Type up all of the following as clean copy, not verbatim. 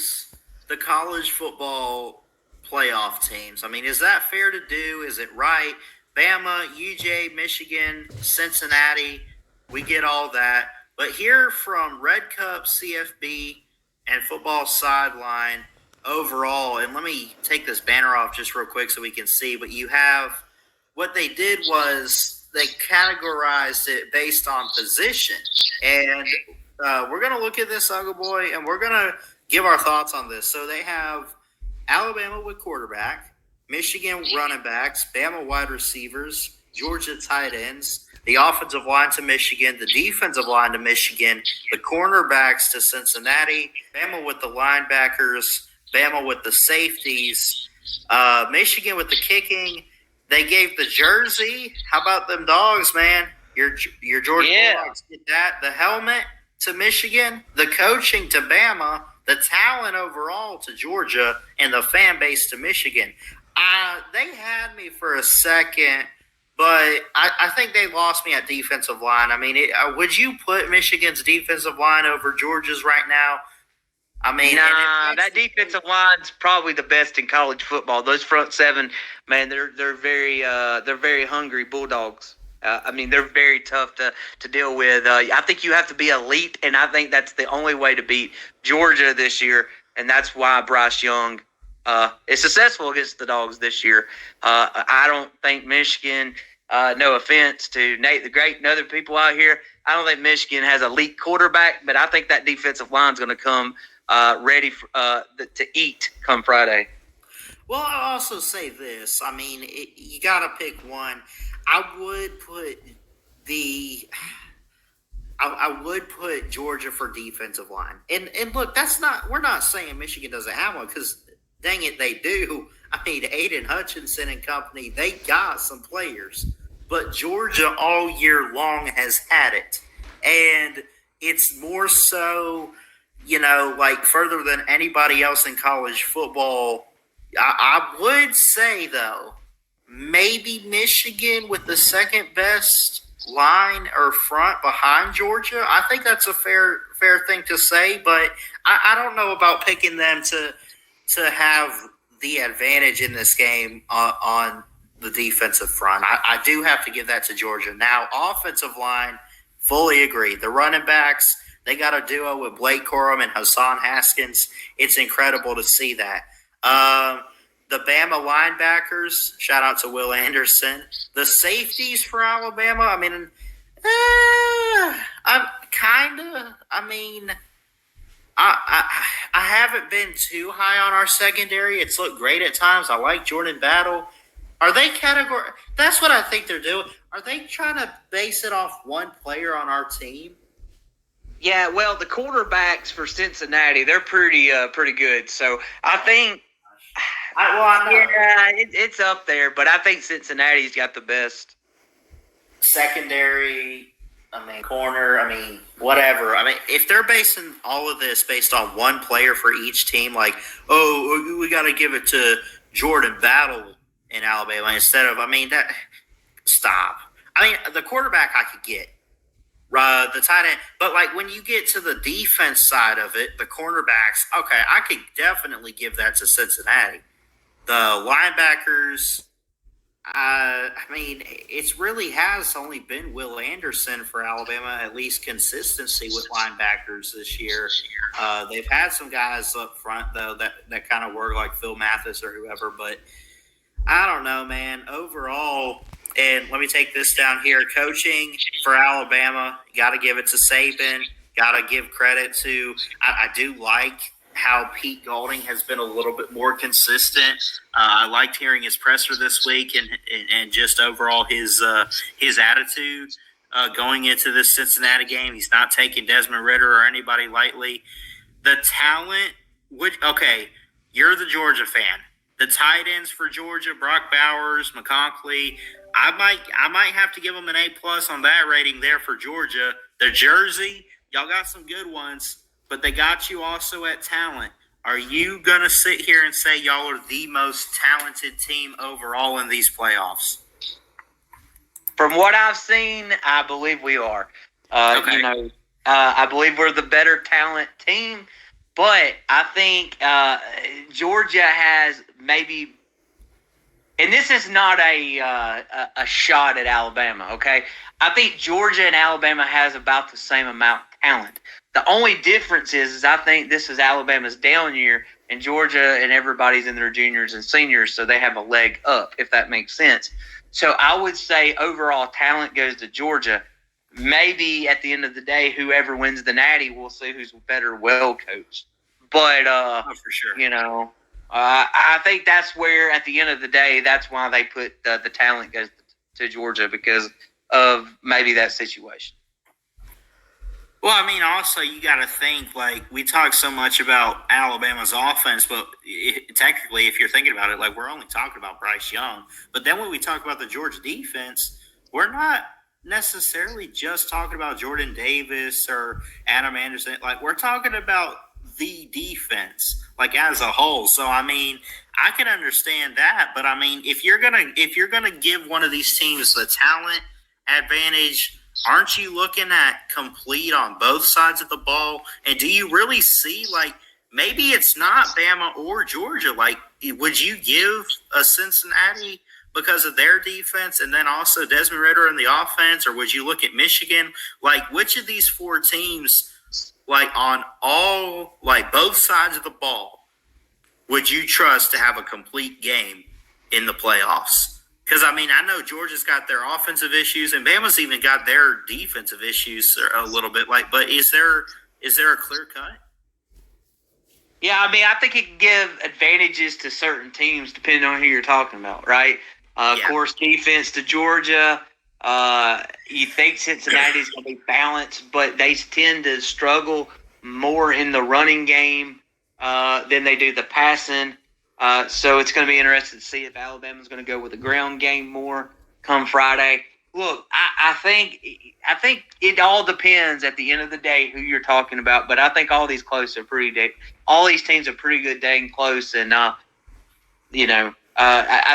categorize the college football playoff teams? I mean, is that fair to do? Is it right? Bama, UGA, Michigan, Cincinnati, we get all that. But here from Red Cup, CFB, and Football Sideline overall, and let me take this banner off just real quick so we can see, but you have what they did was they categorized it based on position. And we're going to look at this, Uncle Boy, and we're going to give our thoughts on this. So they have Alabama with quarterback, Michigan running backs, Bama wide receivers, Georgia tight ends, the offensive line to Michigan, the defensive line to Michigan, the cornerbacks to Cincinnati, Bama with the linebackers, Bama with the safeties, Michigan with the kicking. They gave the jersey. How about them dogs, man? Your Georgia Bulldogs get that. The helmet to Michigan, the coaching to Bama, the talent overall to Georgia, and the fan base to Michigan. They had me for a second, but I think they lost me at defensive line. I mean, would you put Michigan's defensive line over Georgia's right now? I mean, nah, that defensive line's probably the best in college football. Those front seven, man, they're very hungry Bulldogs. I mean, they're very tough to deal with. I think you have to be elite, and I think that's the only way to beat Georgia this year, and that's why Bryce Young is successful against the Dogs this year. I don't think Michigan, no offense to Nate the Great and other people out here, I don't think Michigan has an elite quarterback, but I think that defensive line's going to come ready to eat come Friday. Well, I'll also say this. I mean, you got to pick one. I would put Georgia for defensive line. And look, we're not saying Michigan doesn't have one, because dang it, they do. I mean, Aiden Hutchinson and company, they got some players. But Georgia all year long has had it. And it's more so, like further than anybody else in college football. I would say, though, maybe Michigan with the second best line or front behind Georgia. I think that's a fair thing to say, but I don't know about picking them to have the advantage in this game on the defensive front. I do have to give that to Georgia. Now, offensive line, fully agree. The running backs, they got a duo with Blake Corum and Hassan Haskins. It's incredible to see that. The Bama linebackers, shout out to Will Anderson. The safeties for Alabama, I mean, I haven't been too high on our secondary. It's looked great at times. I like Jordan Battle. Are they That's what I think they're doing. Are they trying to base it off one player on our team? Yeah, well, the quarterbacks for Cincinnati, they're pretty good. So I think, it's up there, but I think Cincinnati's got the best secondary. I mean, corner. I mean, whatever. I mean, if they're basing all of this based on one player for each team, like, oh, we got to give it to Jordan Battle in Alabama instead of, stop. I mean, the quarterback I could get. The tight end. But, like, when you get to the defense side of it, the cornerbacks, okay, I could definitely give that to Cincinnati. The linebackers, it really has only been Will Anderson for Alabama, at least consistency with linebackers this year. They've had some guys up front, though, that kind of work, like Phil Mathis or whoever. But I don't know, man. Overall, and let me take this down here. Coaching for Alabama, got to give it to Saban. Got to give credit to – I do like how Pete Golding has been a little bit more consistent. I liked hearing his presser this week and just overall his attitude going into this Cincinnati game. He's not taking Desmond Ridder or anybody lightly. The talent – okay, you're the Georgia fan. The tight ends for Georgia, Brock Bowers, McConkley – I might have to give them an A+ on that rating there for Georgia. The jersey, y'all got some good ones, but they got you also at talent. Are you going to sit here and say y'all are the most talented team overall in these playoffs? From what I've seen, I believe we are. Okay. I believe we're the better talent team. But I think Georgia has maybe, and this is not a shot at Alabama. Okay, I think Georgia and Alabama has about the same amount of talent. The only difference is I think this is Alabama's down year, and Georgia and everybody's in their juniors and seniors, so they have a leg up, if that makes sense. So I would say overall talent goes to Georgia. Maybe at the end of the day, whoever wins the Natty, we'll see who's better, well coached. But for sure. I think that's where, at the end of the day, that's why they put the talent goes to Georgia, because of maybe that situation. Well, I mean, also you got to think, like, we talk so much about Alabama's offense, but technically, if you're thinking about it, like, we're only talking about Bryce Young. But then when we talk about the Georgia defense, we're not necessarily just talking about Jordan Davis or Adam Anderson. Like, we're talking about the defense, like, as a whole. So, I mean, I can understand that, but I mean, if you're gonna give one of these teams the talent advantage, aren't you looking at complete on both sides of the ball? And do you really see, like, maybe it's not Bama or Georgia? Like, would you give a Cincinnati because of their defense and then also Desmond Ritter in the offense? Or would you look at Michigan? Like, which of these four teams, like, on all, like, both sides of the ball, would you trust to have a complete game in the playoffs? Because, I mean, I know Georgia's got their offensive issues, and Bama's even got their defensive issues a little bit. Like, but is there a clear cut? Yeah, I mean, I think it can give advantages to certain teams depending on who you're talking about, right? Of course, defense to Georgia. You think Cincinnati's going to be balanced, but they tend to struggle more in the running game than they do the passing. So it's going to be interesting to see if Alabama's going to go with the ground game more come Friday. Look, I think it all depends at the end of the day who you're talking about, but I think all these all these teams are pretty good dang close, and I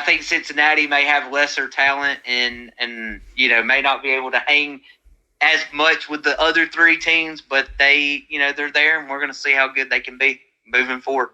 think Cincinnati may have lesser talent and may not be able to hang as much with the other three teams, but they're there, and we're going to see how good they can be moving forward.